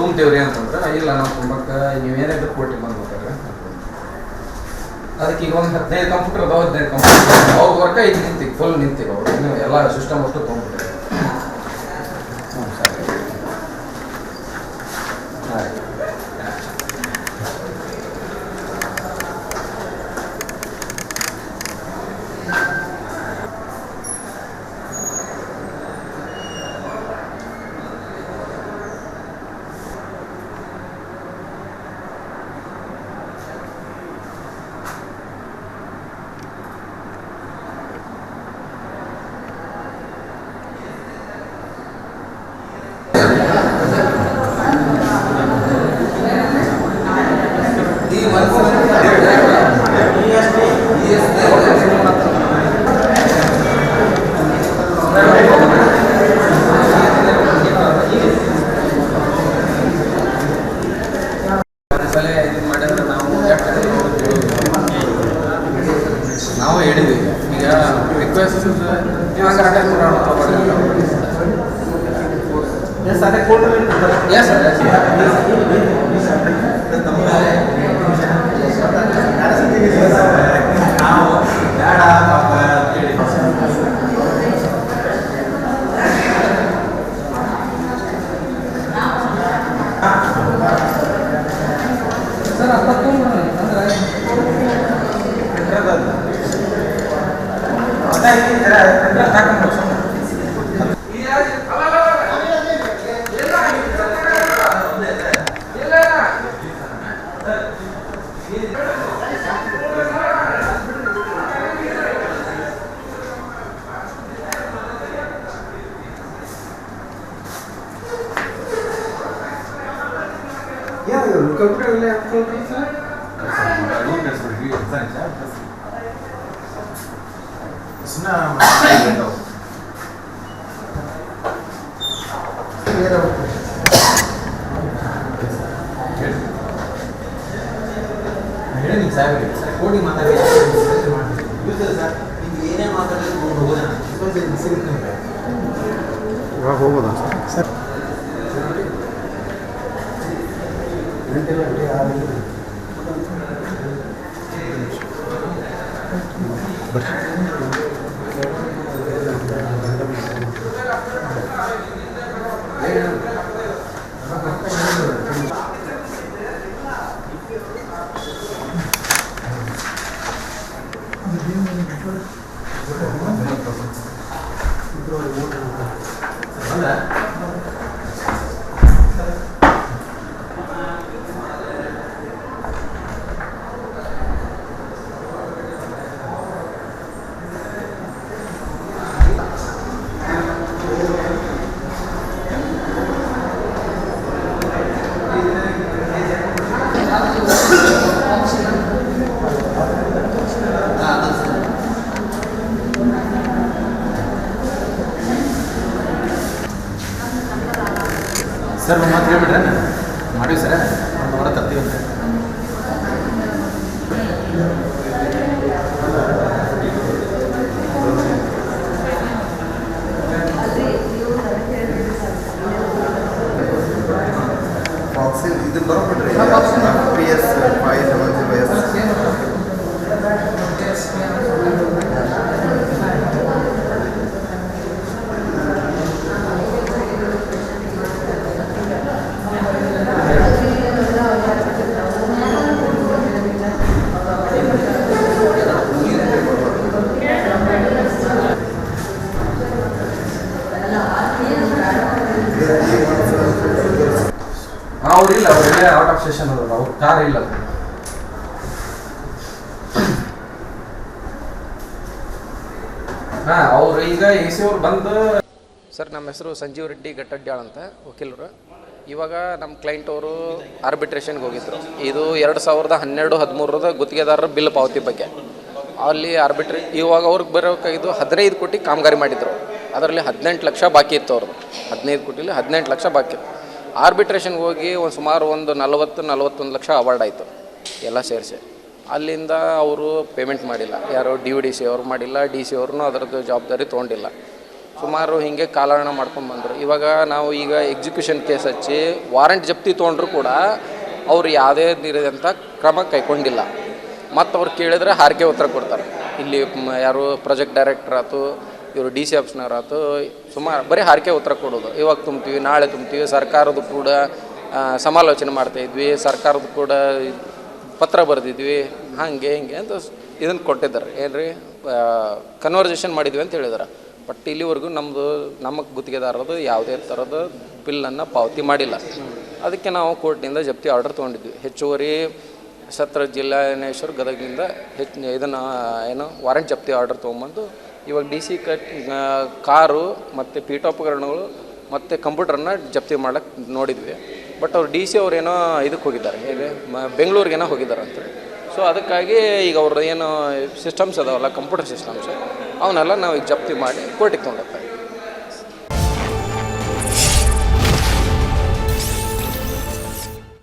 ತುಂಬ್ತೇವ್ರಿ ಅಂತಂದ್ರೆ ಇಲ್ಲ ನಾವು ತುಂಬಕ್ಕೆ ನೀವೇನಾದ್ರೂ ಕೋಟಿ ಬಂದ್ಬಿಟ್ಟಾರೆ ಅದಕ್ಕೆ ಈಗ ಒಂದು 15 ಕಂಪ್ಯೂಟರ್ ಅದಾವ 15 ಕಂಪ್ಯೂಟರ್ ಅವ್ರ ವರ್ಕ ಈಗ ನಿಂತೀವಿ ಫುಲ್ ನಿಂತೀವಿ ಅವ್ರು ನೀವು ಎಲ್ಲ ಸಿಸ್ಟಮ್ ಅಷ್ಟು ತೊಗೊಂಡ್ಬಿಟ್ರೆ ಸರಿ ಆಯ್ತು ನಾವು ಹೇಳಿದ್ವಿ ಈಗ ರಿಕ್ವೆಸ್ಟ್ ಇವಾಗ ಸರ್ ಕೋಡಿ ಮಾತಾಡಿ ಏನೇ ಮಾತಾಡಿದ್ರೆ ಹೋಗೋದಾ ಸರ್ ಸರ್ ಮಾತು ಹೇಳ್ಬಿಟ್ರೆ ಮಾಡಿವಿ ಸರ್ ಒಂದು ವಾರ ತರ್ತೀವಿ ಇದು ಬರೋಬಿಟ್ರಿ PS 570S ಅವ್ರಿಲ್ಲ ಅವರೆಲ್ಲ ಔಟ್ ಆಫ್ ಸ್ಟೇಷನ್ ಅಲ್ಲ ಅವ್ರ ಕಾರ್ ಇಲ್ಲ ಹಾಂ ಅವ್ರು ಈಗ AC ಅವ್ರು ಬಂದು ಸರ್ ನಮ್ಮ ಹೆಸರು ಸಂಜೀವ್ ರೆಡ್ಡಿ ಗಟ್ಟಡ್ಯಾಳ್ ಅಂತ ವಕೀಲರು. ಇವಾಗ ನಮ್ಮ ಕ್ಲೈಂಟ್ ಅವರು ಆರ್ಬಿಟ್ರೇಷನ್ಗೆ ಹೋಗಿದ್ರು. ಇದು 2012-13 ಗುತ್ತಿಗೆದಾರರ ಬಿಲ್ ಪಾವತಿ ಬಗ್ಗೆ ಅಲ್ಲಿ ಇವಾಗ ಅವ್ರಿಗೆ ಬರೋಕ್ಕಾಗಿದ್ದು 15 ಕೋಟಿ ಕಾಮಗಾರಿ ಮಾಡಿದ್ರು. ಅದರಲ್ಲಿ 18 ಲಕ್ಷ ಬಾಕಿ ಇತ್ತು ಅವ್ರದ್ದು. 15 ಕೋಟಿಲಿ 18 ಲಕ್ಷ ಬಾಕಿ. ಆರ್ಬಿಟ್ರೇಷನ್ಗೆ ಹೋಗಿ ಒಂದು ಸುಮಾರು ಒಂದು 40-41 ಲಕ್ಷ ಅವಾರ್ಡ್ ಆಯಿತು ಎಲ್ಲ ಸೇರಿಸಿ. ಅಲ್ಲಿಂದ ಅವರು ಪೇಮೆಂಟ್ ಮಾಡಿಲ್ಲ, ಯಾರೋ DVDC ಅವ್ರು ಮಾಡಿಲ್ಲ, DC ಅವ್ರೂ ಅದರದ್ದು ಜವಾಬ್ದಾರಿ ತೊಗೊಂಡಿಲ್ಲ. ಸುಮಾರು ಹಿಂಗೆ ಕಾಲಹರಣ ಮಾಡ್ಕೊಂಡು ಬಂದರು. ಇವಾಗ ನಾವು ಈಗ ಎಕ್ಸಿಕ್ಯೂಷನ್ ಕೇಸ್ ಹಚ್ಚಿ ವಾರಂಟ್ ಜಪ್ತಿ ತೊಗೊಂಡ್ರು ಕೂಡ ಅವ್ರು ಯಾವುದೇ ನೀರಿದಂಥ ಕ್ರಮ ಕೈಗೊಂಡಿಲ್ಲ. ಮತ್ತು ಅವ್ರು ಕೇಳಿದ್ರೆ ಹಾರಿಕೆ ಉತ್ತರ ಕೊಡ್ತಾರೆ. ಇಲ್ಲಿ ಯಾರು ಪ್ರಾಜೆಕ್ಟ್ ಡೈರೆಕ್ಟರ್ ಆಯ್ತು, ಇವರು ಡಿ ಸಿ ಆಫೀಸ್ನವ್ರು ಆಯ್ತು, ಸುಮಾರು ಬರೀ ಹಾರಿಕೆ ಉತ್ತರ ಕೊಡೋದು. ಇವಾಗ ತುಂಬ್ತೀವಿ, ನಾಳೆ ತುಂಬ್ತೀವಿ, ಸರ್ಕಾರದ ಕೂಡ ಸಮಾಲೋಚನೆ ಮಾಡ್ತಾಯಿದ್ವಿ, ಸರ್ಕಾರದ ಕೂಡ ಪತ್ರ ಬರೆದಿದ್ವಿ, ಹಾಗೆ ಹಿಂಗೆ ಅಂತ ಇದನ್ನು ಕೊಟ್ಟಿದ್ದಾರೆ. ಏನು ರೀ ಕನ್ವರ್ಜೇಷನ್ ಮಾಡಿದ್ವಿ ಅಂತ ಹೇಳಿದಾರೆ. ಬಟ್ ಇಲ್ಲಿವರೆಗೂ ನಮ್ಮ ಗುತ್ತಿಗೆದಾರದು ಯಾವುದೇ ಥರದ ಬಿಲ್ಲನ್ನು ಪಾವತಿ ಮಾಡಿಲ್ಲ. ಅದಕ್ಕೆ ನಾವು ಕೋರ್ಟ್ನಿಂದ ಜಪ್ತಿ ಆರ್ಡರ್ ತೊಗೊಂಡಿದ್ವಿ. ಹೆಚ್ಚುವರಿ ಸತ್ರ ಜಿಲ್ಲಾ ನ್ಯಾಯಾಧೀಶರು ಗದಗಿನಿಂದ ಏನು ವಾರಂಟ್ ಜಪ್ತಿ ಆರ್ಡರ್ ತೊಗೊಂಬಂದು ಇವಾಗ ಡಿ ಸಿ ಕಾರು ಮತ್ತು ಪೀಠೋಪಕರಣಗಳು ಮತ್ತು ಕಂಪ್ಯೂಟರ್ನ ಜಪ್ತಿ ಮಾಡಕ್ಕೆ ನೋಡಿದ್ವಿ. ಬಟ್ ಅವ್ರು ಡಿ ಸಿ ಅವ್ರೇನೋ ಇದಕ್ಕೆ ಹೋಗಿದ್ದಾರೆ, ಹೇಗೆ ಬೆಂಗಳೂರಿಗೇನೋ ಹೋಗಿದ್ದಾರೆ ಅಂತೇಳಿ. ಸೊ ಅದಕ್ಕಾಗಿ ಈಗ ಅವ್ರದ್ದು ಏನು ಸಿಸ್ಟಮ್ಸ್ ಅದಾವಲ್ಲ, ಕಂಪ್ಯೂಟರ್ ಸಿಸ್ಟಮ್ಸ್, ಅವನ್ನೆಲ್ಲ ನಾವು ಈಗ ಜಪ್ತಿ ಮಾಡಿ ಕೋರ್ಟಿಗೆ ತೊಗೊಂಡೋಗ್ತಾ ಇದ್ದೀವಿ.